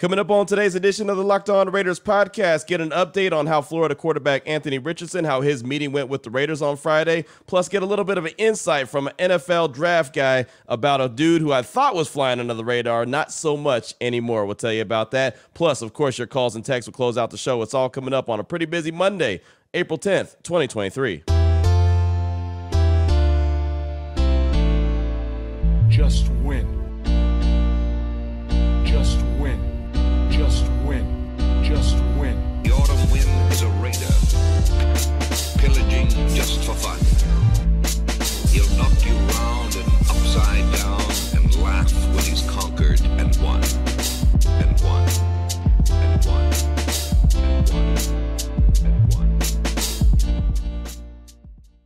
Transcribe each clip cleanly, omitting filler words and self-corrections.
Coming up on today's edition of the Locked On Raiders podcast, get an update on how Florida quarterback Anthony Richardson, how his meeting went with the Raiders on Friday, plus get a little bit of an insight from an NFL draft guy about a dude who I thought was flying under the radar, not so much anymore. We'll tell you about that. Plus, of course, your calls and texts will close out the show. It's all coming up on a pretty busy Monday, April 10th, 2023. Just win. Just win. Just win. Just win. The autumn wind is a raider, pillaging just for fun. He'll knock you round and upside down and laugh when he's conquered and won. And won. And won. And won. And won.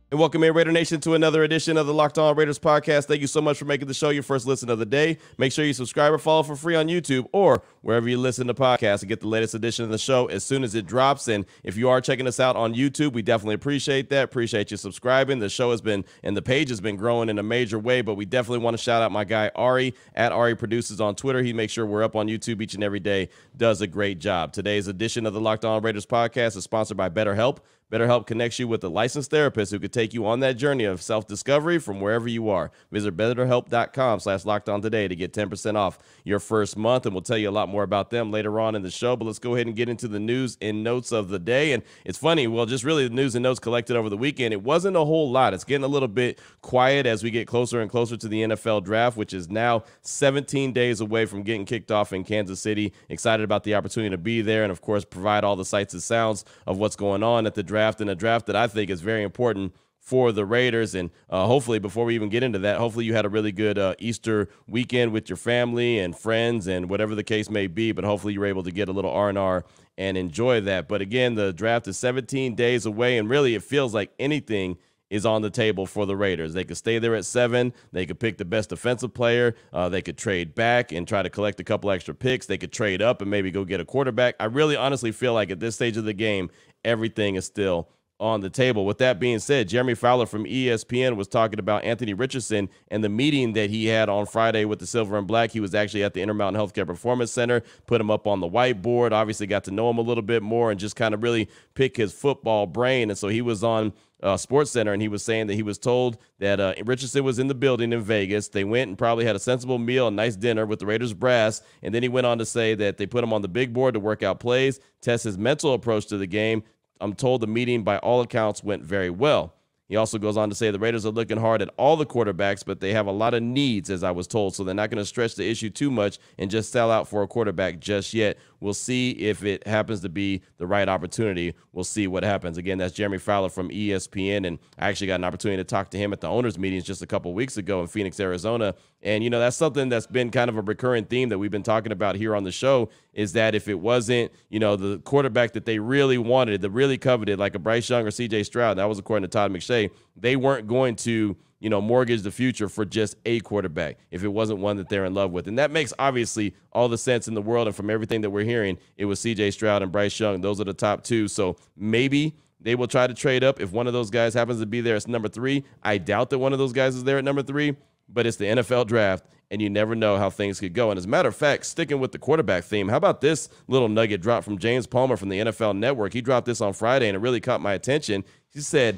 And welcome in, Raider Nation, to another edition of the Locked On Raiders podcast. Thank you so much for making the show your first listen of the day. Make sure you subscribe or follow for free on YouTube or wherever you listen to podcasts to get the latest edition of the show as soon as it drops. And if you are checking us out on YouTube, we definitely appreciate that. Appreciate you subscribing. The show has been, and the page has been growing in a major way, but we definitely want to shout out my guy, Ari, at Ari Produces on Twitter. He makes sure we're up on YouTube each and every day, does a great job. Today's edition of the Locked On Raiders podcast is sponsored by BetterHelp. BetterHelp connects you with a licensed therapist who could take you on that journey of self-discovery from wherever you are. Visit BetterHelp.com/LockedOn today to get 10% off your first month, and we'll tell you a lot more about them later on in the show. But let's go ahead and get into the news and notes of the day. And it's funny, well, just really the news and notes collected over the weekend. It wasn't a whole lot. It's getting a little bit quiet as we get closer and closer to the NFL draft, which is now 17 days away from getting kicked off in Kansas City. Excited about the opportunity to be there and, of course, provide all the sights and sounds of what's going on at the draft, and a draft that I think is very important for the Raiders. And hopefully, before we even get into that, hopefully you had a really good Easter weekend with your family and friends and whatever the case may be, but hopefully you were able to get a little R&R and enjoy that. But again, the draft is 17 days away, and really it feels like anything is on the table for the Raiders. They could stay there at 7. They could pick the best defensive player. They could trade back and try to collect a couple extra picks. They could trade up and maybe go get a quarterback. I really honestly feel like at this stage of the game, everything is still on the table. With that being said, Jeremy Fowler from ESPN was talking about Anthony Richardson and the meeting that he had on Friday with the Silver and Black. He was actually at the Intermountain Healthcare Performance Center, put him up on the whiteboard, obviously got to know him a little bit more and just kind of really pick his football brain. And so he was on Sports Center, and he was saying that he was told that Richardson was in the building in Vegas. They went and probably had a sensible meal, a nice dinner with the Raiders brass, and then he went on to say that they put him on the big board to work out plays, test his mental approach to the game. I'm told the meeting, by all accounts, went very well. He also goes on to say the Raiders are looking hard at all the quarterbacks, but they have a lot of needs, as I was told, so they're not going to stretch the issue too much and just sell out for a quarterback just yet. We'll see if it happens to be the right opportunity. We'll see what happens. Again, that's Jeremy Fowler from ESPN, and I actually got an opportunity to talk to him at the owners' meetings just a couple weeks ago in Phoenix, Arizona. And, you know, that's something that's been kind of a recurring theme that we've been talking about here on the show, is that if it wasn't, you know, the quarterback that they really wanted, that really coveted, like a Bryce Young or C.J. Stroud, that was according to Todd McShay, they weren't going to, you know, mortgage the future for just a quarterback if it wasn't one that they're in love with. And that makes obviously all the sense in the world. And from everything that we're hearing, it was C.J. Stroud and Bryce Young. Those are the top two. So maybe they will try to trade up if one of those guys happens to be there as number 3. I doubt that one of those guys is there at number 3, but it's the NFL draft, and you never know how things could go. And as a matter of fact, sticking with the quarterback theme, how about this little nugget drop from James Palmer from the NFL Network? He dropped this on Friday, and it really caught my attention. He said,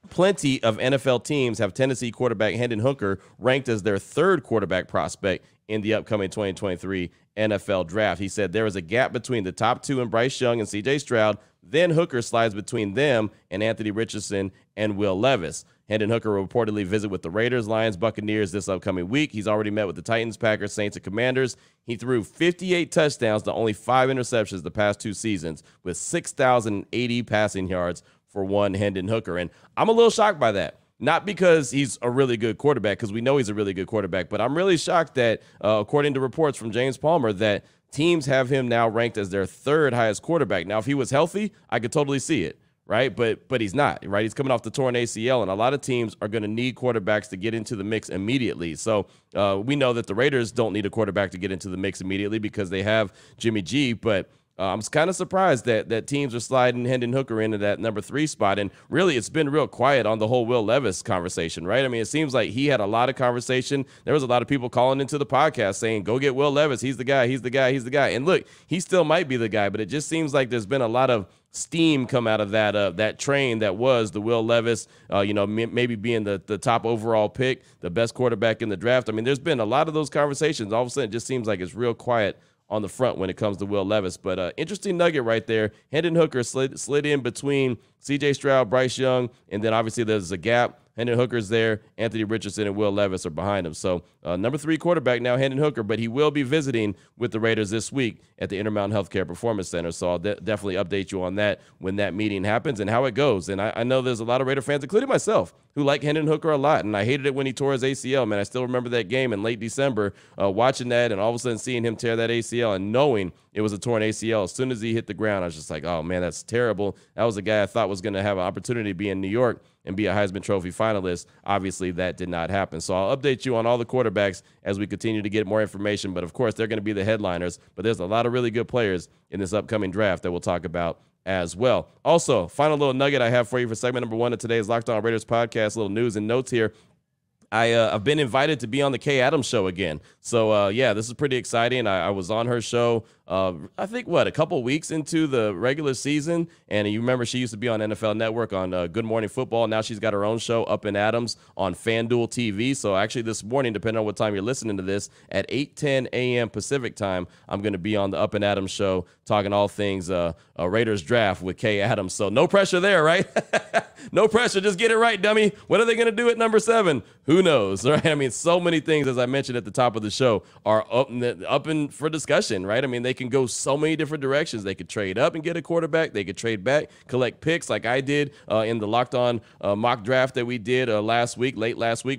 plenty of NFL teams have Tennessee quarterback Hendon Hooker ranked as their 3rd quarterback prospect in the upcoming 2023 NFL draft. He said there is a gap between the top 2 and Bryce Young and C.J. Stroud. Then Hooker slides between them and Anthony Richardson and Will Levis. Hendon Hooker will reportedly visit with the Raiders, Lions, Buccaneers this upcoming week. He's already met with the Titans, Packers, Saints, and Commanders. He threw 58 touchdowns to only 5 interceptions the past 2 seasons with 6,080 passing yards for one Hendon Hooker. And I'm a little shocked by that. Not because he's a really good quarterback, because we know he's a really good quarterback, but I'm really shocked that, according to reports from James Palmer, that teams have him now ranked as their 3rd highest quarterback. Now, if he was healthy, I could totally see it, right? But he's not, right? He's coming off the torn ACL, and a lot of teams are going to need quarterbacks to get into the mix immediately. So we know that the Raiders don't need a quarterback to get into the mix immediately because they have Jimmy G, but I'm kind of surprised that teams are sliding Hendon Hooker into that number 3 spot. And really, it's been real quiet on the whole Will Levis conversation, right? I mean, it seems like he had a lot of conversation. There was a lot of people calling into the podcast saying, go get Will Levis. He's the guy. He's the guy. He's the guy. And look, he still might be the guy, but it just seems like there's been a lot of steam come out of that train that was the Will Levis, maybe being the top overall pick, the best quarterback in the draft. I mean, there's been a lot of those conversations. All of a sudden, it just seems like it's real quiet on the front when it comes to Will Levis. But interesting nugget right there. Hendon Hooker slid in between C.J. Stroud, Bryce Young, and then obviously there's a gap. Hendon Hooker's there. Anthony Richardson and Will Levis are behind him. So number 3 quarterback now, Hendon Hooker, but he will be visiting with the Raiders this week at the Intermountain Healthcare Performance Center. So I'll definitely update you on that when that meeting happens and how it goes. And I know there's a lot of Raider fans, including myself, who like Hendon Hooker a lot. And I hated it when he tore his ACL, man. I still remember that game in late December, watching that and all of a sudden seeing him tear that ACL and knowing it was a torn ACL. As soon as he hit the ground, I was just like, oh, man, that's terrible. That was a guy I thought was going to have an opportunity to be in New York and be a Heisman Trophy finalist. Obviously, that did not happen. So I'll update you on all the quarterbacks as we continue to get more information. But, of course, they're going to be the headliners. But there's a lot of really good players in this upcoming draft that we'll talk about as well. Also, final little nugget I have for you for segment number 1 of today's Locked On Raiders podcast, little news and notes here. I've been invited to be on the Kay Adams show again. So, this is pretty exciting. I was on her show, I think, a couple weeks into the regular season. And you remember she used to be on NFL Network on Good Morning Football. Now she's got her own show, Up and Adams, on FanDuel TV. So actually this morning, depending on what time you're listening to this, at 8:10 a.m. Pacific time, I'm going to be on the Up and Adams show talking all things Raiders draft with Kay Adams. So no pressure there, right? No pressure. Just get it right, dummy. What are they going to do at number 7? Who knows, right? I mean, so many things, as I mentioned at the top of the show, are up for discussion, right? I mean, they can go so many different directions. They could trade up and get a quarterback. They could trade back, collect picks like I did in the Locked On mock draft that we did late last week.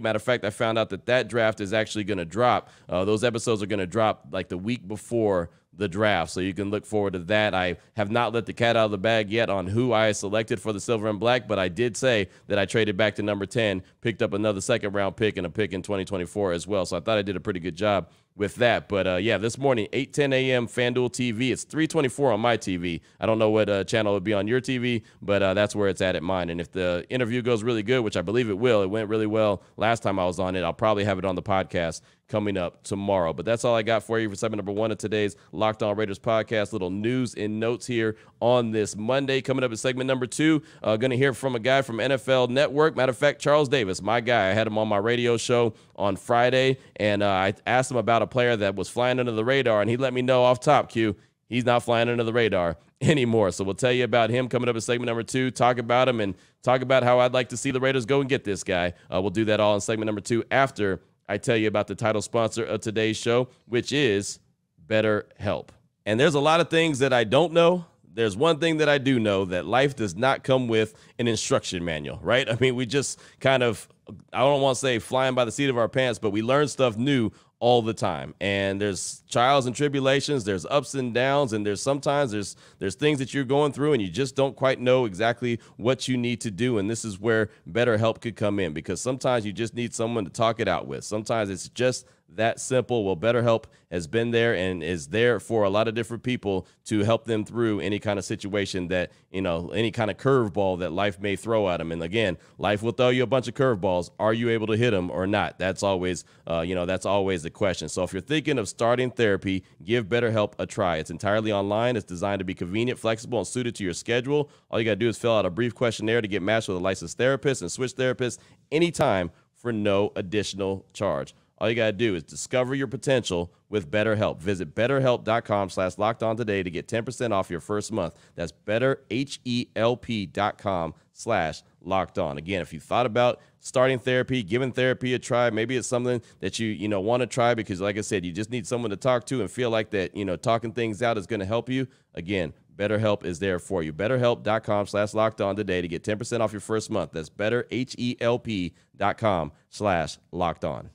Matter of fact, I found out that draft is actually going to drop. Those episodes are going to drop like the week before the draft, so you can look forward to that. I have not let the cat out of the bag yet on who I selected for the silver and black, but I did say that I traded back to number 10, picked up another second-round pick and a pick in 2024 as well, so I thought I did a pretty good job with that. But this morning, 8:10 a.m. FanDuel TV. It's 324 on my TV. I don't know what channel it would be on your TV, but that's where it's at mine. And if the interview goes really good, which I believe it will, it went really well last time I was on it, I'll probably have it on the podcast coming up tomorrow. But that's all I got for you for segment number 1 of today's Locked On Raiders podcast. Little news and notes here on this Monday. Coming up in segment number 2, going to hear from a guy from NFL Network. Matter of fact, Charles Davis, my guy. I had him on my radio show on Friday, and I asked him about a player that was flying under the radar, and he let me know off top, Q, he's not flying under the radar anymore. So we'll tell you about him coming up in segment number 2, talk about him, and talk about how I'd like to see the Raiders go and get this guy. We'll do that all in segment number 2 after I tell you about the title sponsor of today's show, which is BetterHelp. And there's a lot of things that I don't know. There's one thing that I do know, that life does not come with an instruction manual, right? I mean, we just kind of, I don't want to say flying by the seat of our pants, but we learn stuff new all the time. And there's trials and tribulations, there's ups and downs, and there's things that you're going through and you just don't quite know exactly what you need to do. And this is where BetterHelp could come in, because sometimes you just need someone to talk it out with. Sometimes it's just that simple. Well, BetterHelp has been there and is there for a lot of different people to help them through any kind of situation that, any kind of curveball that life may throw at them. And again, life will throw you a bunch of curveballs. Are you able to hit them or not? That's always, that's always the question. So if you're thinking of starting therapy, give BetterHelp a try. It's entirely online. It's designed to be convenient, flexible, and suited to your schedule. All you got to do is fill out a brief questionnaire to get matched with a licensed therapist and switch therapists anytime for no additional charge. All you got to do is discover your potential with BetterHelp. Visit BetterHelp.com/lockedon today to get 10% off your first month. That's BetterHelp.com/lockedon. Again, if you thought about starting therapy, giving therapy a try, maybe it's something that you want to try because, like I said, you just need someone to talk to and feel like that, talking things out is going to help you. Again, BetterHelp is there for you. BetterHelp.com/lockedon today to get 10% off your first month. That's BetterHelp.com/lockedon.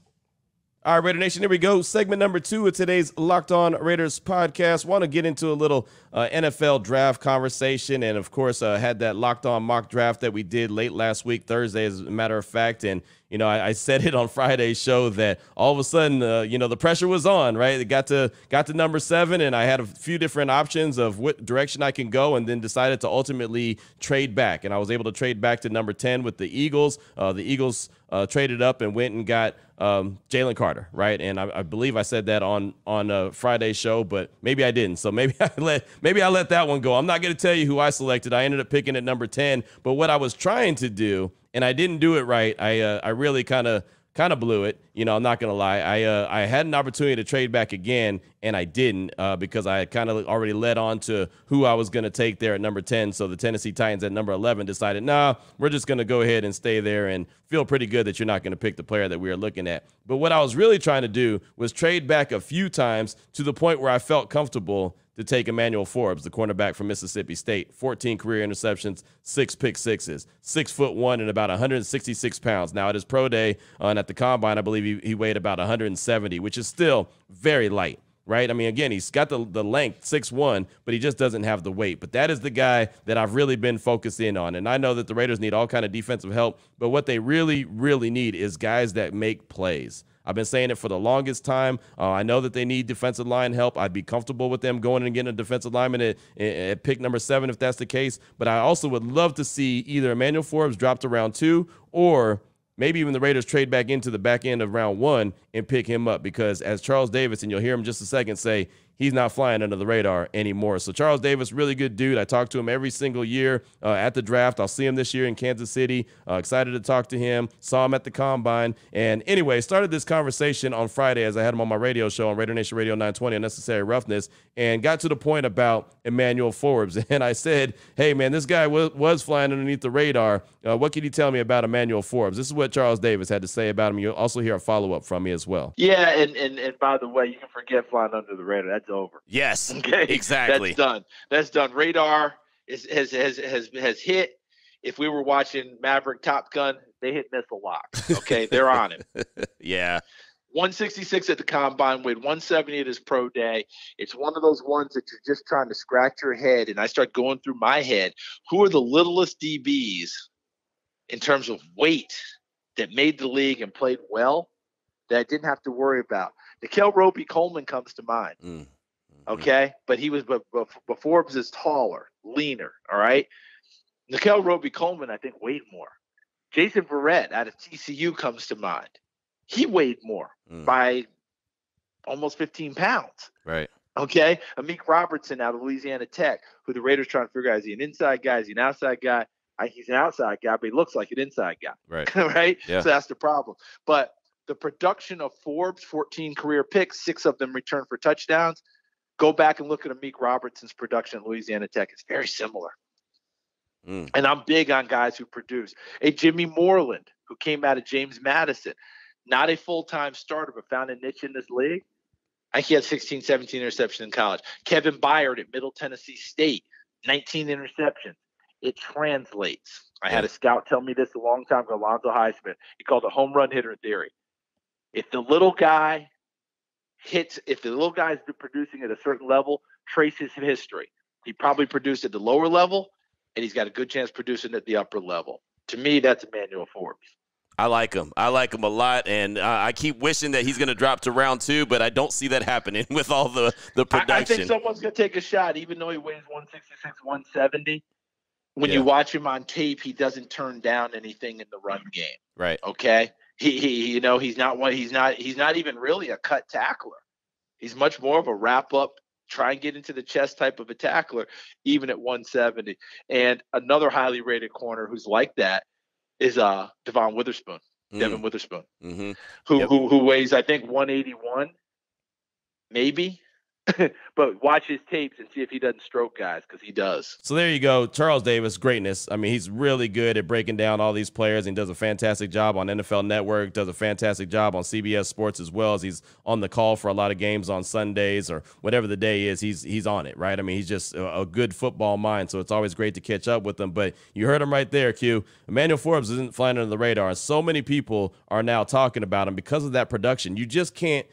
All right, Raider Nation, here we go. Segment number 2 of today's Locked On Raiders podcast. Want to get into a little NFL draft conversation. And, of course, had that Locked On mock draft that we did late last week, Thursday, as a matter of fact. And, you know, I said it on Friday's show that all of a sudden, you know, the pressure was on, right? It got to number 7, and I had a few different options of what direction I can go, and then decided to ultimately trade back. And I was able to trade back to number 10 with the Eagles. The Eagles traded up and went and got Jalen Carter, right? And I believe I said that on Friday's show, but maybe I didn't. So maybe I let that one go. I'm not going to tell you who I selected. I ended up picking at number 10. But what I was trying to do, and I didn't do it right. I really kind of blew it. You know, I'm not going to lie. I had an opportunity to trade back again, and I didn't because I kind of already led on to who I was going to take there at number 10. So the Tennessee Titans at number 11 decided, nah, we're just going to go ahead and stay there and feel pretty good that you're not going to pick the player that we are looking at. But what I was really trying to do was trade back a few times to the point where I felt comfortable to take Emmanuel Forbes, the cornerback from Mississippi State. 14 career interceptions, 6 pick sixes, 6'1" and about 166 pounds. Now, at his pro day and at the combine, I believe he weighed about 170, which is still very light, right? I mean, again, he's got the length, 6'1", but he just doesn't have the weight. But that is the guy that I've really been focused in on. And I know that the Raiders need all kind of defensive help, but what they really, really need is guys that make plays. I've been saying it for the longest time. I know that they need defensive line help. I'd be comfortable with them going and getting a defensive lineman at pick number 7 if that's the case. But I also would love to see either Emmanuel Forbes drop to round 2 or maybe even the Raiders trade back into the back end of round 1 and pick him up because as Charles Davis, and you'll hear him in just a second say, he's not flying under the radar anymore. So Charles Davis, really good dude. I talk to him every single year at the draft. I'll see him this year in Kansas City. Excited to talk to him. Saw him at the combine. And anyway, started this conversation on Friday as I had him on my radio show on Raider Nation Radio 920, Unnecessary Roughness, and got to the point about Emmanuel Forbes. And I said, hey, man, this guy was flying underneath the radar. What can you tell me about Emmanuel Forbes? This is what Charles Davis had to say about him. You'll also hear a follow-up from me as well. Yeah, and by the way, you can forget flying under the radar. That's over. Yes, okay, exactly. That's done. Radar has hit. If we were watching Maverick Top Gun, they hit missile lock. Okay, they're on it. Yeah. 166 at the combine, weighed 170 at his pro day. It's one of those ones that you're just trying to scratch your head. And I start going through my head, who are the littlest DBs in terms of weight that made the league and played well that I didn't have to worry about? Nickel Roby-Coleman comes to mind. Okay, but he was but Forbes is taller, leaner. All right, Nickel Roby-Coleman I think weighed more. Jason Verrett out of TCU comes to mind. He weighed more by almost 15 pounds. Right. Okay, Amik Robertson out of Louisiana Tech, who the Raiders trying to figure out, is he an inside guy? Is he an outside guy? He's an outside guy, but he looks like an inside guy. Right. Right. Yeah. So that's the problem. But the production of Forbes, 14 career picks, 6 of them returned for touchdowns. Go back and look at Amik Robertson's production at Louisiana Tech. It's very similar. And I'm big on guys who produce. A Jimmy Moreland, who came out of James Madison, not a full-time starter, but found a niche in this league. I think he had 16, 17 interceptions in college. Kevin Byard at Middle Tennessee State, 19 interceptions. It translates. I had a scout tell me this a long time ago, Alonzo Highsmith. He called it home run hitter theory. If the little guy is producing at a certain level, trace his history. He probably produced at the lower level, and he's got a good chance producing at the upper level. To me, that's Emmanuel Forbes. I like him. I like him a lot, and I keep wishing that he's going to drop to round 2, but I don't see that happening with all the production. I think someone's going to take a shot, even though he weighs 166, 170. When you watch him on tape, he doesn't turn down anything in the run game. Right. Okay. He's not even really a cut tackler. He's much more of a wrap up, try and get into the chest type of a tackler, even at 170. And another highly rated corner who's like that is Devon Witherspoon, Devin Witherspoon, who weighs, I think, 181, maybe. But watch his tapes and see if he doesn't stroke guys, because he does. So there you go. Charles Davis, greatness. I mean, he's really good at breaking down all these players, and does a fantastic job on NFL Network, does a fantastic job on CBS Sports as well, as he's on the call for a lot of games on Sundays or whatever the day is. He's on it, right? I mean, he's just a good football mind, so it's always great to catch up with him. But you heard him right there, Q. Emmanuel Forbes isn't flying under the radar, and so many people are now talking about him because of that production. You just can't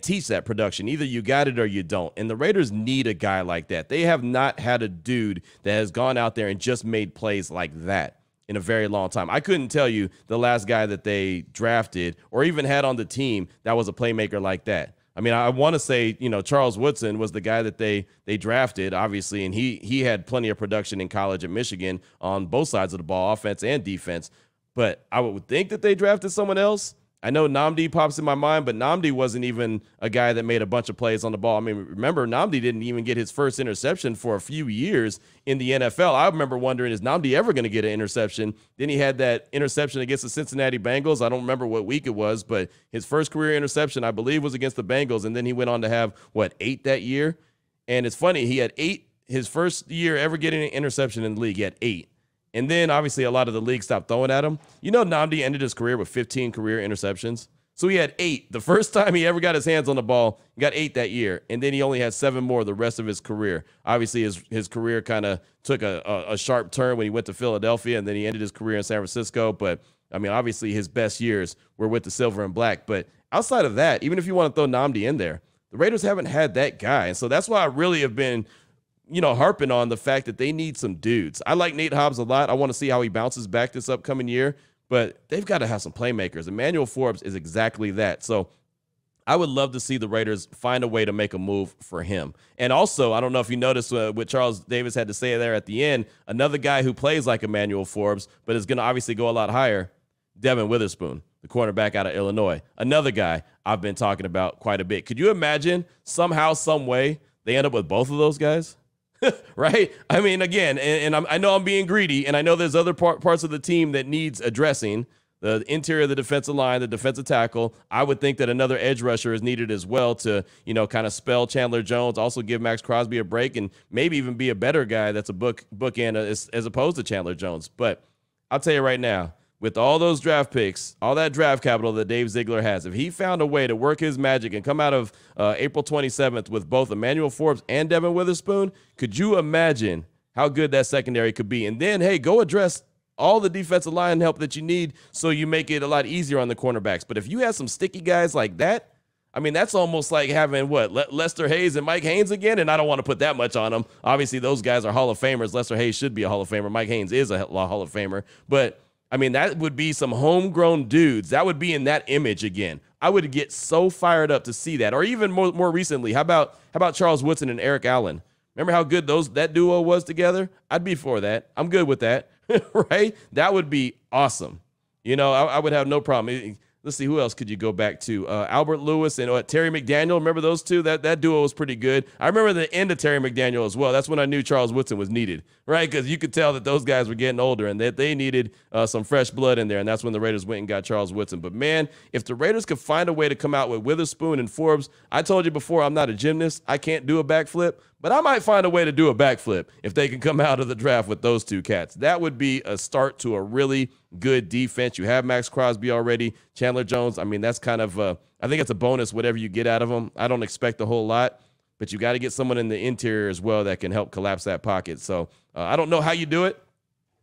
teach that production. Either you got it or you don't. And the Raiders need a guy like that. They have not had a dude that has gone out there and just made plays like that in a very long time. I couldn't tell you the last guy that they drafted or even had on the team that was a playmaker like that. I mean, I want to say, Charles Woodson was the guy that they drafted, obviously, and he had plenty of production in college at Michigan on both sides of the ball, offense and defense. But I would think that they drafted someone else. I know Nnamdi pops in my mind, but Nnamdi wasn't even a guy that made a bunch of plays on the ball. I mean, remember, Nnamdi didn't even get his first interception for a few years in the NFL. I remember wondering, is Nnamdi ever going to get an interception? Then he had that interception against the Cincinnati Bengals. I don't remember what week it was, but his first career interception, I believe, was against the Bengals, and then he went on to have, 8 that year? And it's funny, he had 8 his first year ever getting an interception in the league. He had 8. And then, obviously, a lot of the league stopped throwing at him. Nnamdi ended his career with 15 career interceptions. So he had 8. The first time he ever got his hands on the ball, he got 8 that year. And then he only had 7 more the rest of his career. Obviously, his career kind of took a sharp turn when he went to Philadelphia, and then he ended his career in San Francisco. But, I mean, obviously, his best years were with the silver and black. But outside of that, even if you want to throw Nnamdi in there, the Raiders haven't had that guy. And so that's why I really have been harping on the fact that they need some dudes. I like Nate Hobbs a lot. I want to see how he bounces back this upcoming year, but they've got to have some playmakers. Emmanuel Forbes is exactly that. So I would love to see the Raiders find a way to make a move for him. And also, I don't know if you noticed what Charles Davis had to say there at the end, another guy who plays like Emmanuel Forbes, but is going to obviously go a lot higher, Devin Witherspoon, the cornerback out of Illinois. Another guy I've been talking about quite a bit. Could you imagine somehow, some way, they end up with both of those guys? Right? I mean, again, and I know I'm being greedy, and I know there's other parts of the team that needs addressing. The interior of the defensive line, the defensive tackle. I would think that another edge rusher is needed as well to, kind of spell Chandler Jones, also give Max Crosby a break, and maybe even be a better guy that's a bookend as opposed to Chandler Jones. But I'll tell you right now, with all those draft picks, all that draft capital that Dave Ziegler has, if he found a way to work his magic and come out of April 27th with both Emmanuel Forbes and Devin Witherspoon, could you imagine how good that secondary could be? And then, hey, go address all the defensive line help that you need so you make it a lot easier on the cornerbacks. But if you have some sticky guys like that, I mean, that's almost like having, Lester Hayes and Mike Haynes again, and I don't want to put that much on them. Obviously, those guys are Hall of Famers. Lester Hayes should be a Hall of Famer. Mike Haynes is a Hall of Famer. But I mean, that would be some homegrown dudes. That would be in that image again. I would get so fired up to see that. Or even more recently, how about Charles Woodson and Eric Allen? Remember how good that duo was together? I'd be for that. I'm good with that, right? That would be awesome. I would have no problem. Let's see, who else could you go back to? Albert Lewis and Terry McDaniel. Remember those two? That duo was pretty good. I remember the end of Terry McDaniel as well. That's when I knew Charles Woodson was needed, right? Because you could tell that those guys were getting older and that they needed some fresh blood in there, and that's when the Raiders went and got Charles Woodson. But, man, if the Raiders could find a way to come out with Witherspoon and Forbes, I told you before I'm not a gymnast. I can't do a backflip, but I might find a way to do a backflip if they can come out of the draft with those two cats. That would be a start to a really good defense. You have Max Crosby already. Chandler Jones, I mean, that's kind of I think it's a bonus whatever you get out of them. I don't expect a whole lot, but you got to get someone in the interior as well that can help collapse that pocket. So I don't know how you do it.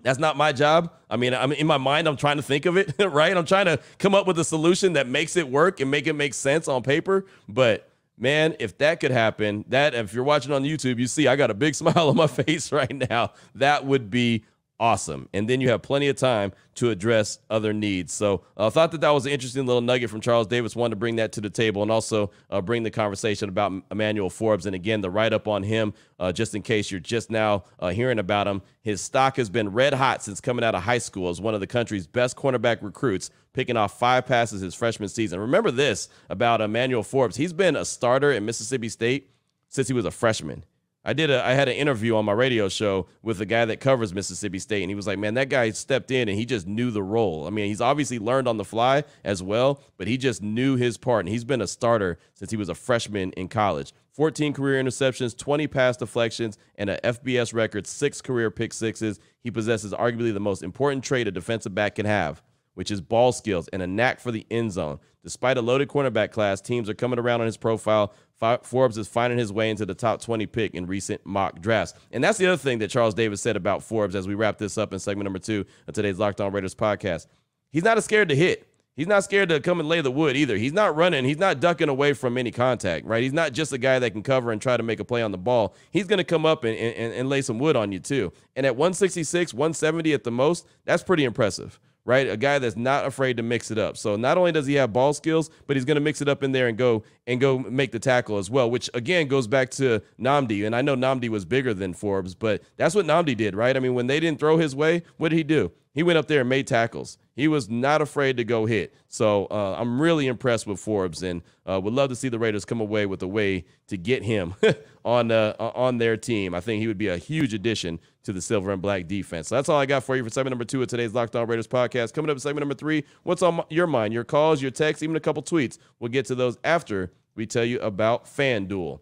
That's not my job. I mean, in my mind, I'm trying to think of it, right? I'm trying to come up with a solution that makes it work and make it make sense on paper. But, man, if that could happen, if you're watching on YouTube, you see I got a big smile on my face right now. That would be awesome. And then you have plenty of time to address other needs. So I thought that was an interesting little nugget from Charles Davis. Wanted to bring that to the table and also bring the conversation about Emmanuel Forbes. And again, the write-up on him, just in case you're just now hearing about him, his stock has been red hot since coming out of high school as one of the country's best cornerback recruits, picking off 5 passes his freshman season. Remember this about Emmanuel Forbes. He's been a starter at Mississippi State since he was a freshman. I had an interview on my radio show with the guy that covers Mississippi State, and he was like, man, that guy stepped in and he just knew the role. I mean, he's obviously learned on the fly as well, but he just knew his part, and he's been a starter since he was a freshman in college. 14 career interceptions, 20 pass deflections, and an FBS record 6 career pick sixes. He possesses arguably the most important trait a defensive back can have, which is ball skills and a knack for the end zone. Despite a loaded cornerback class, teams are coming around on his profile. Forbes is finding his way into the top 20 pick in recent mock drafts. And that's the other thing that Charles Davis said about Forbes as we wrap this up in segment number 2 of today's Locked On Raiders podcast. He's not scared to hit. He's not scared to come and lay the wood either. He's not running. He's not ducking away from any contact, right? He's not just a guy that can cover and try to make a play on the ball. He's going to come up and lay some wood on you too. And at 166, 170 at the most, that's pretty impressive, right? A guy that's not afraid to mix it up. So not only does he have ball skills, but he's going to mix it up in there and go make the tackle as well, which again goes back to Nnamdi. And I know Nnamdi was bigger than Forbes, but that's what Nnamdi did, right? I mean, when they didn't throw his way, what did he do? He went up there and made tackles. He was not afraid to go hit. So I'm really impressed with Forbes, and would love to see the Raiders come away with a way to get him on their team. I think he would be a huge addition to the silver and black defense. So that's all I got for you for segment number 2 of today's Locked On Raiders podcast. Coming up in segment number 3, what's on your mind? Your calls, your texts, even a couple tweets. We'll get to those after we tell you about FanDuel.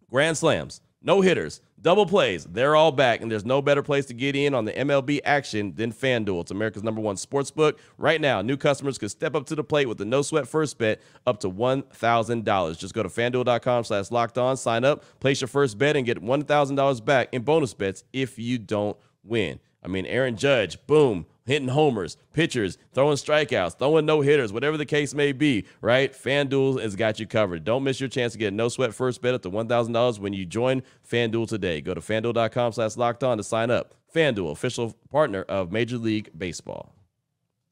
Grand slams, no hitters, double plays, they're all back, and there's no better place to get in on the MLB action than FanDuel. It's America's #1 sportsbook. Right now, new customers can step up to the plate with a no-sweat first bet up to $1,000. Just go to FanDuel.com/lockedon, sign up, place your first bet, and get $1,000 back in bonus bets if you don't win. I mean, Aaron Judge, boom, hitting homers, pitchers, throwing strikeouts, throwing no-hitters, whatever the case may be, right? FanDuel has got you covered. Don't miss your chance to get a no-sweat first bet up to $1,000 when you join FanDuel today. Go to FanDuel.com/lockedon to sign up. FanDuel, official partner of Major League Baseball.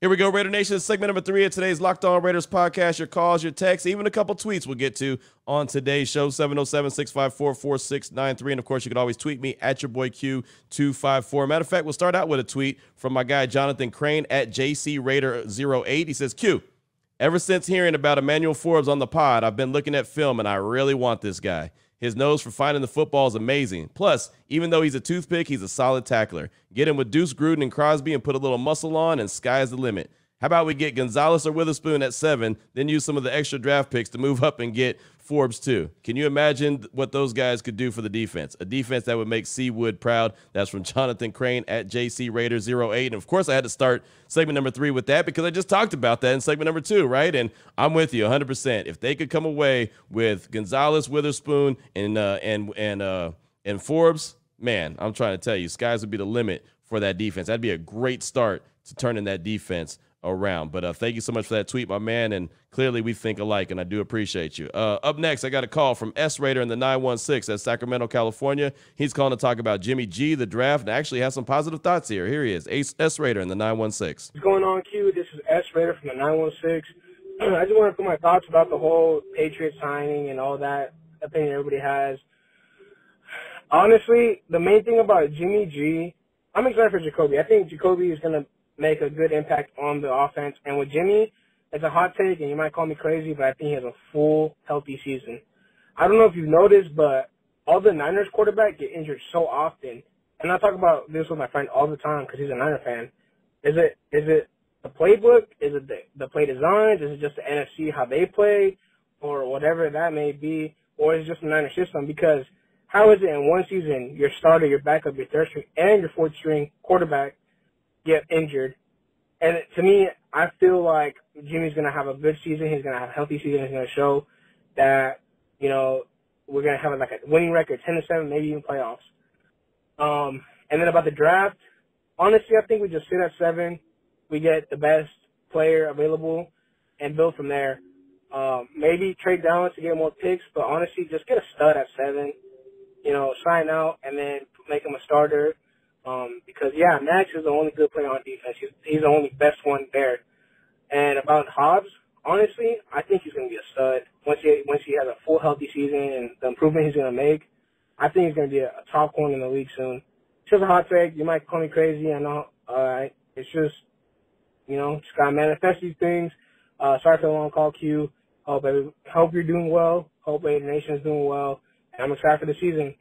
Here we go, Raider Nation. Segment number 3 of today's Locked On Raiders podcast. Your calls, your texts, even a couple tweets we'll get to on today's show, 707-654-4693. And, of course, you can always tweet me at your boy Q254. Matter of fact, we'll start out with a tweet from my guy Jonathan Crane at JCRaider08. He says, Q, ever since hearing about Emmanuel Forbes on the pod, I've been looking at film, and I really want this guy. His nose for finding the football is amazing. Plus, even though he's a toothpick, he's a solid tackler. Get him with Deuce Gruden and Crosby and put a little muscle on, and sky's the limit. How about we get Gonzalez or Witherspoon at 7, then use some of the extra draft picks to move up and get Forbes too? Can you imagine what those guys could do for the defense? A defense that would make Seawood proud. That's from Jonathan Crane at JCRaider08. And, of course, I had to start segment number 3 with that because I just talked about that in segment number 2, right? And I'm with you 100%. If they could come away with Gonzalez, Witherspoon, and Forbes, man, I'm trying to tell you, skies would be the limit for that defense. That'd be a great start to turning that defense around. But thank you so much for that tweet, my man, and clearly we think alike, and I do appreciate you. Up next, I got a call from S. Raider in the 916 at Sacramento, California. He's calling to talk about Jimmy G, the draft, and actually has some positive thoughts here. Here he is, S. Raider in the 916. What's going on, Q? This is S. Raider from the 916. I just want to put my thoughts about the whole Patriot signing and all that opinion everybody has. Honestly, the main thing about Jimmy G, I'm excited for Jacoby. I think Jacoby is going to make a good impact on the offense. And with Jimmy, it's a hot take, and you might call me crazy, but I think he has a full, healthy season. I don't know if you've noticed, but all the Niners quarterbacks get injured so often. And I talk about this with my friend all the time because he's a Niner fan. Is it the playbook? Is it the play designs? Is it just the NFC, how they play, or whatever that may be? Or is it just the Niner system? Because how is it in one season your starter, your backup, your third string, and your fourth string quarterback get injured? And to me, I feel like Jimmy's going to have a good season. He's going to have a healthy season. He's going to show that, you know, we're going to have like a winning record, 10-7, maybe even playoffs. And then about the draft, honestly, I think we just sit at 7. We get the best player available and build from there. Maybe trade down to get more picks, but honestly, just get a stud at 7. You know, sign out and then make him a starter. Because, yeah, Max is the only good player on defense. He's the only best one there. And about Hobbs, honestly, I think he's going to be a stud. Once he has a full healthy season and the improvement he's going to make, I think he's going to be a top corner in the league soon. Just a hot take. You might call me crazy. I know. It's just, you know, just got to manifest these things. Sorry for the long call, Q. Hope you're doing well. Hope the Nation's doing well. And I'm excited for the season.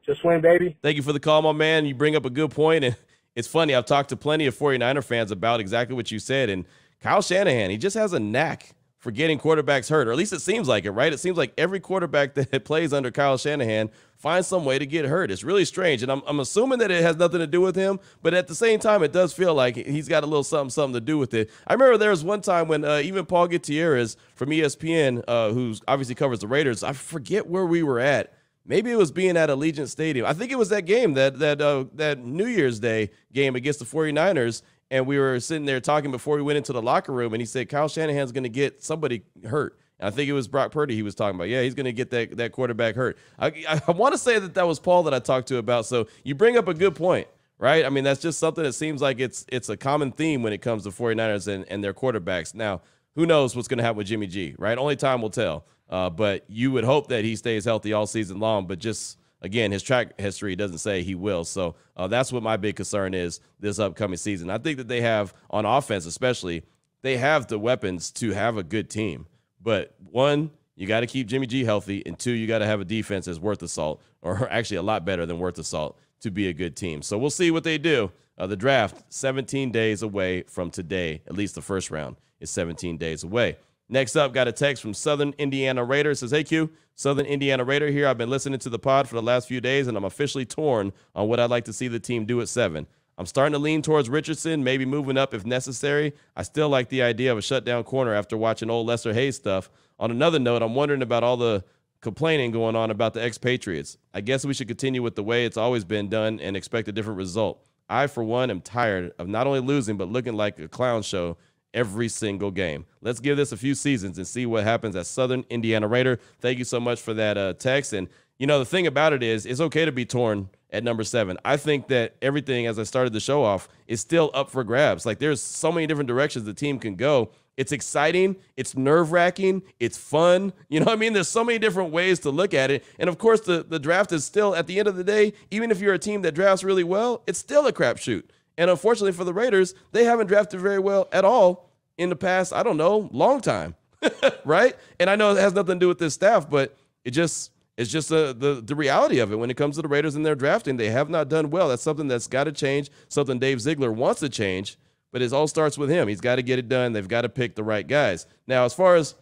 Just win, baby. Thank you for the call, my man. You bring up a good point, and it's funny. I've talked to plenty of 49er fans about exactly what you said, and Kyle Shanahan, he just has a knack for getting quarterbacks hurt, or at least it seems like it, right? It seems like every quarterback that plays under Kyle Shanahan finds some way to get hurt. It's really strange, and I'm assuming that it has nothing to do with him, but at the same time, it does feel like he's got a little something to do with it. I remember there was one time when even Paul Gutierrez from ESPN, who obviously covers the Raiders, I forget where we were at. Maybe it was being at Allegiant Stadium. I think it was that game, that New Year's Day game against the 49ers. and we were sitting there talking before we went into the locker room, and he said Kyle Shanahan's going to get somebody hurt. And I think it was Brock Purdy he was talking about. Yeah, he's going to get that quarterback hurt. I want to say that was Paul that I talked to about. So you bring up a good point, right? I mean, that's just something that seems like it's a common theme when it comes to 49ers and their quarterbacks. Now, who knows what's going to happen with Jimmy G, right? Only time will tell. But you would hope that he stays healthy all season long, but just – again, his track history doesn't say he will. So that's what my big concern is this upcoming season. I think that they have, on offense especially, they have the weapons to have a good team. But, one, you got to keep Jimmy G healthy, and two, you got to have a defense that's worth the salt, or actually a lot better than worth the salt, to be a good team. So we'll see what they do. The draft, 17 days away from today. At least the first round is 17 days away. Next up, got a text from Southern Indiana Raider. It says, hey, Q, Southern Indiana Raider here. I've been listening to the pod for the last few days, and I'm officially torn on what I'd like to see the team do at 7. I'm starting to lean towards Richardson, maybe moving up if necessary. I still like the idea of a shutdown corner after watching old Lester Hayes stuff. On another note, I'm wondering about all the complaining going on about the expatriates. I guess we should continue with the way it's always been done and expect a different result. I, for one, am tired of not only losing but looking like a clown show every single game. Let's give this a few seasons and see what happens at Southern Indiana Raider. Thank you so much for that text. And, you know, the thing about it is it's okay to be torn at number 7. I think that everything, as I started the show off, is still up for grabs. Like, there's so many different directions the team can go. It's exciting. It's nerve-wracking. It's fun. You know what I mean? There's so many different ways to look at it. And, of course, the draft is still, at the end of the day, even if you're a team that drafts really well, it's still a crapshoot. And unfortunately for the Raiders, they haven't drafted very well at all in the past, I don't know, long time, right? And I know it has nothing to do with this staff, but it's just the reality of it when it comes to the Raiders and their drafting. They have not done well. That's something that's got to change, something Dave Ziegler wants to change, but it all starts with him. He's got to get it done. They've got to pick the right guys. Now, as far as,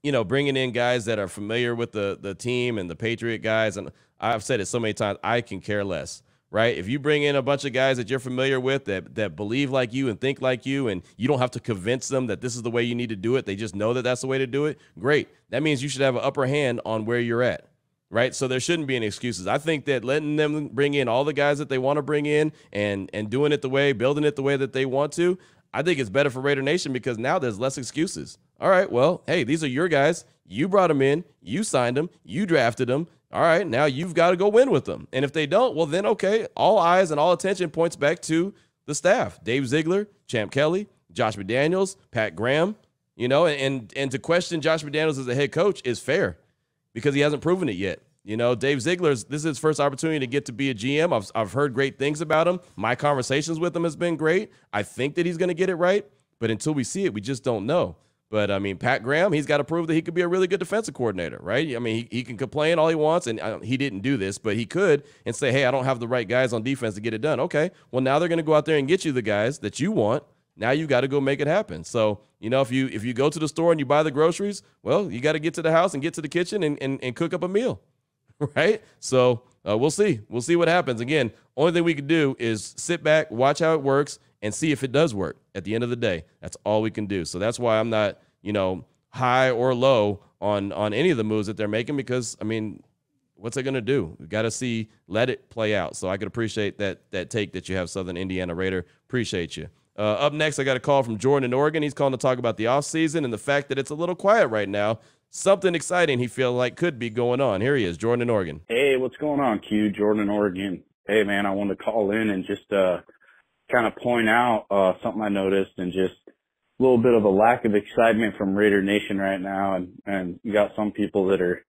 you know, bringing in guys that are familiar with the team and the Patriot guys, and I've said it so many times, I can care less. Right? If you bring in a bunch of guys that you're familiar with that believe like you and think like you, and you don't have to convince them that this is the way you need to do it, they just know that that's the way to do it, great. That means you should have an upper hand on where you're at, right? So there shouldn't be any excuses. I think that letting them bring in all the guys that they want to bring in and doing it the way, building it the way that they want to, I think it's better for Raider Nation because now there's less excuses. All right, well, hey, these are your guys. You brought them in. You signed them. You drafted them. All right, now you've got to go win with them. And if they don't, well, then, okay, all eyes and all attention points back to the staff. Dave Ziegler, Champ Kelly, Josh McDaniels, Pat Graham, you know, and to question Josh McDaniels as a head coach is fair because he hasn't proven it yet. You know, Dave Ziegler's, this is his first opportunity to get to be a GM. I've heard great things about him. My conversations with him has been great. I think that he's going to get it right, but until we see it, we just don't know. But, I mean, Pat Graham, he's got to prove that he could be a really good defensive coordinator, right? I mean, he can complain all he wants, and he didn't do this, but he could and say, hey, I don't have the right guys on defense to get it done. Okay, well, now they're going to go out there and get you the guys that you want. Now you got to go make it happen. So, you know, if you go to the store and you buy the groceries, well, you got to get to the house and get to the kitchen and cook up a meal, right? So we'll see. We'll see what happens. Again, only thing we can do is sit back, watch how it works, and see if it does work at the end of the day. That's all we can do. So that's why I'm not, you know, high or low on any of the moves that they're making because, I mean, what's it going to do? We got to see, let it play out. So I could appreciate that take that you have, Southern Indiana Raider. Appreciate you. Up next, I got a call from Jordan in Oregon. He's calling to talk about the offseason and the fact that it's a little quiet right now. Something exciting he feels like could be going on. Here he is, Jordan in Oregon. Hey, what's going on, Q? Jordan in Oregon. Hey, man, I wanted to call in and just kind of point out something I noticed and just a little bit of a lack of excitement from Raider Nation right now. And you got some people that are,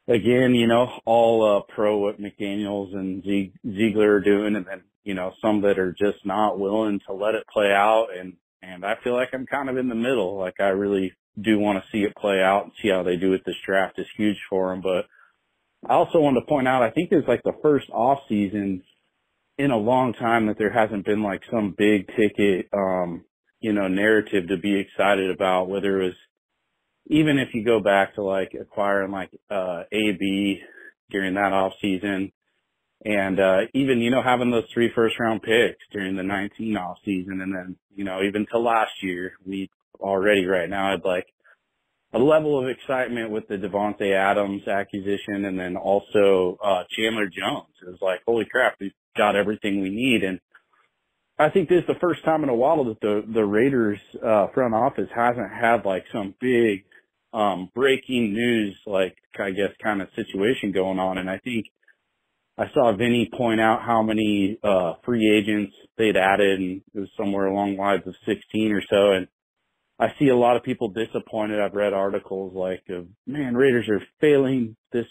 again, you know, all pro what McDaniels and Ziegler are doing, and then, you know, some that are just not willing to let it play out. And I feel like I'm kind of in the middle. Like, I really do want to see it play out and see how they do with this draft. Is huge for them. But I also wanted to point out, I think it's like the first off season in a long time that there hasn't been like some big ticket, you know, narrative to be excited about, whether it was, even if you go back to like acquiring like, AB during that off season and, even, you know, having those 3 first-round picks during the 19 off season. And then, you know, even to last year, we already right now had like a level of excitement with the Devontae Adams acquisition and then also, Chandler Jones. It was like, holy crap, we've got everything we need. And I think this is the first time in a while that the Raiders front office hasn't had like some big breaking news, like I guess kind of situation going on. And I think I saw Vinny point out how many free agents they'd added, and it was somewhere along the lines of 16 or so. And I see a lot of people disappointed. I've read articles like, man, Raiders are failing this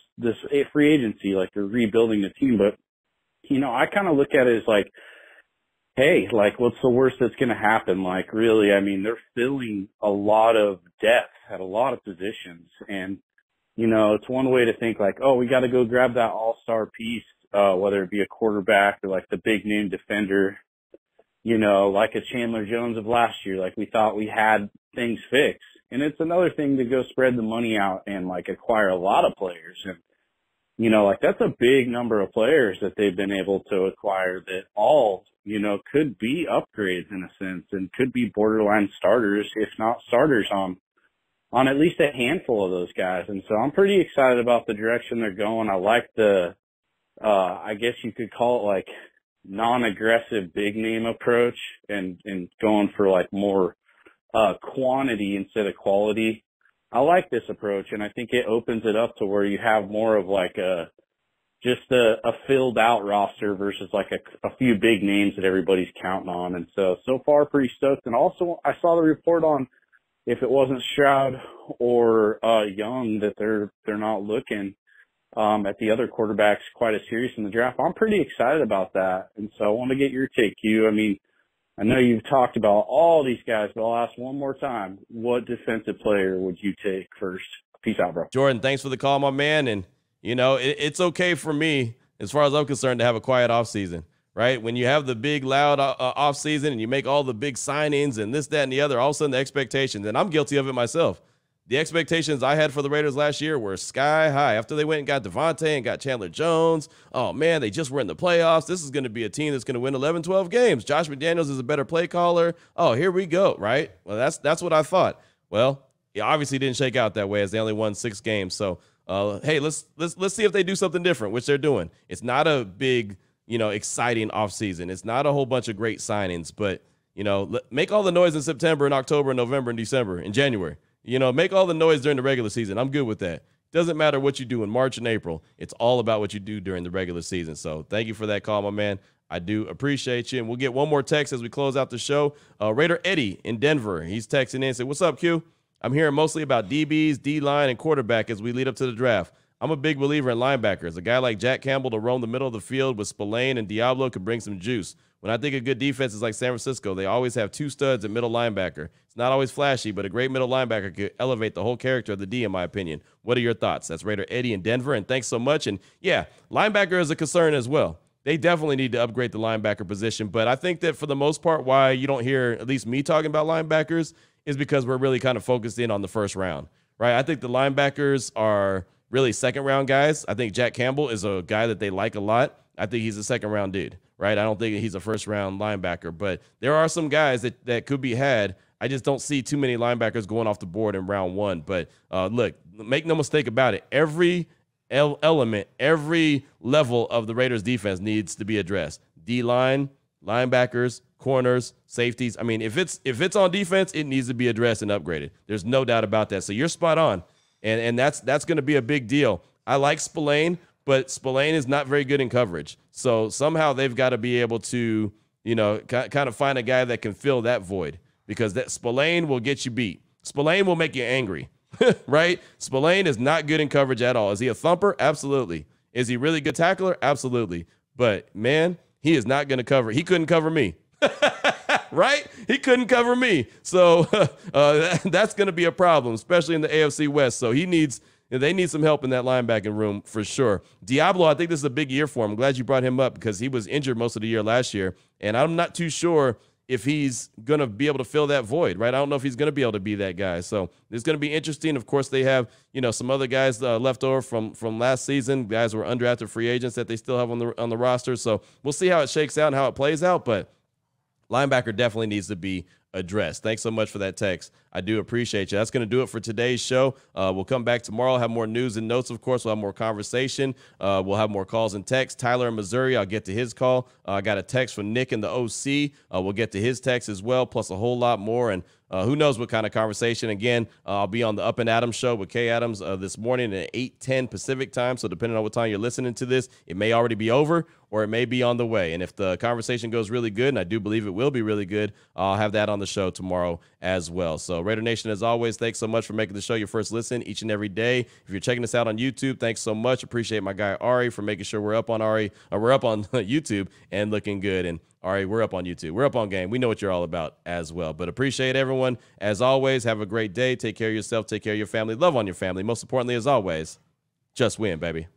free agency, like they're rebuilding the team. But, you know, I kind of look at it as like, hey, like, what's the worst that's going to happen? Like, really, I mean, they're filling a lot of depth at a lot of positions. And, you know, it's one way to think like, oh, we got to go grab that all-star piece, whether it be a quarterback or like the big name defender, you know, like a Chandler Jones of last year. Like, we thought we had things fixed. And it's another thing to go spread the money out and like acquire a lot of players. And, you know, like that's a big number of players that they've been able to acquire that all, you know, could be upgrades in a sense and could be borderline starters, if not starters on at least a handful of those guys. And so I'm pretty excited about the direction they're going. I like the, I guess you could call it like non-aggressive big name approach and going for like more, quantity instead of quality. I like this approach, and I think it opens it up to where you have more of like just a filled out roster versus like a few big names that everybody's counting on. And so far pretty stoked. And also I saw the report on if it wasn't Stroud or Young that they're not looking at the other quarterbacks quite as serious in the draft. I'm pretty excited about that. And so I want to get your take, Q. I mean, I know you've talked about all these guys, but I'll ask one more time. What defensive player would you take first? Peace out, bro. Jordan, thanks for the call, my man. And, you know, it's okay for me, as far as I'm concerned, to have a quiet offseason, right? When you have the big, loud offseason and you make all the big signings and this, that, and the other, all of a sudden the expectations, and I'm guilty of it myself. The expectations I had for the Raiders last year were sky high. After they went and got Devontae and got Chandler Jones, oh, man, they just were in the playoffs. This is going to be a team that's going to win 11, 12 games. Josh McDaniels is a better play caller. Oh, here we go, right? Well, that's what I thought. Well, it obviously didn't shake out that way as they only won 6 games. So, hey, let's see if they do something different, which they're doing. It's not a big, you know, exciting offseason. It's not a whole bunch of great signings, but, you know, make all the noise in September and October and November and December and January. You know, make all the noise during the regular season. I'm good with that. Doesn't matter what you do in March and April. It's all about what you do during the regular season. So thank you for that call, my man. I do appreciate you. And we'll get one more text as we close out the show. Raider Eddie in Denver. He's texting in and said, what's up, Q? I'm hearing mostly about DBs, D-line, and quarterback as we lead up to the draft. I'm a big believer in linebackers. A guy like Jack Campbell to roam the middle of the field with Spillane and Diablo could bring some juice. When I think of good defenses like San Francisco, they always have 2 studs at middle linebacker. It's not always flashy, but a great middle linebacker could elevate the whole character of the D, in my opinion. What are your thoughts? That's Raider Eddie in Denver, and thanks so much. And, yeah, linebacker is a concern as well. They definitely need to upgrade the linebacker position, but I think that for the most part why you don't hear at least me talking about linebackers is because we're really kind of focused in on the first round, right? I think the linebackers are really second-round guys. I think Jack Campbell is a guy that they like a lot. I think he's a second-round dude. Right, I don't think he's a first-round linebacker, but there are some guys that could be had. I just don't see too many linebackers going off the board in round 1. But look, make no mistake about it. Every element, every level of the Raiders' defense needs to be addressed. D-line, linebackers, corners, safeties. I mean, if it's on defense, it needs to be addressed and upgraded. There's no doubt about that. So you're spot on, and that's going to be a big deal. I like Spillane, but Spillane is not very good in coverage. So somehow they've got to be able to, you know, kind of find a guy that can fill that void, because that Spillane will get you beat. Spillane will make you angry, right? Spillane is not good in coverage at all. Is he a thumper? Absolutely. Is he really good tackler? Absolutely. But, man, he is not going to cover. He couldn't cover me, right? He couldn't cover me. So that's going to be a problem, especially in the AFC West. So they need some help in that linebacking room for sure. Diablo, I think this is a big year for him. I'm glad you brought him up because he was injured most of the year last year, and I'm not too sure if he's going to be able to fill that void, right? I don't know if he's going to be able to be that guy. So it's going to be interesting. Of course, they have, you know, some other guys left over from last season, guys who were undrafted free agents that they still have on the roster. So we'll see how it shakes out and how it plays out. But linebacker definitely needs to be addressed. Thanks so much for that text. I do appreciate you. That's going to do it for today's show. We'll come back tomorrow, have more news and notes, of course. We'll have more conversation. We'll have more calls and texts. Tyler in Missouri, I'll get to his call. I got a text from Nick in the OC. We'll get to his text as well, plus a whole lot more. And who knows what kind of conversation. Again, I'll be on the Up and Adams show with Kay Adams this morning at 8:10 Pacific time. So depending on what time you're listening to this, it may already be over or it may be on the way. And if the conversation goes really good, and I do believe it will be really good, I'll have that on the show tomorrow as well. So Raider Nation, as always, thanks so much for making the show your first listen each and every day. If you're checking us out on YouTube, thanks so much. Appreciate my guy Ari for making sure we're up on YouTube and looking good. And Ari, we're up on YouTube. We're up on game. We know what you're all about as well. But appreciate everyone. As always, have a great day. Take care of yourself. Take care of your family. Love on your family. Most importantly, as always, just win, baby.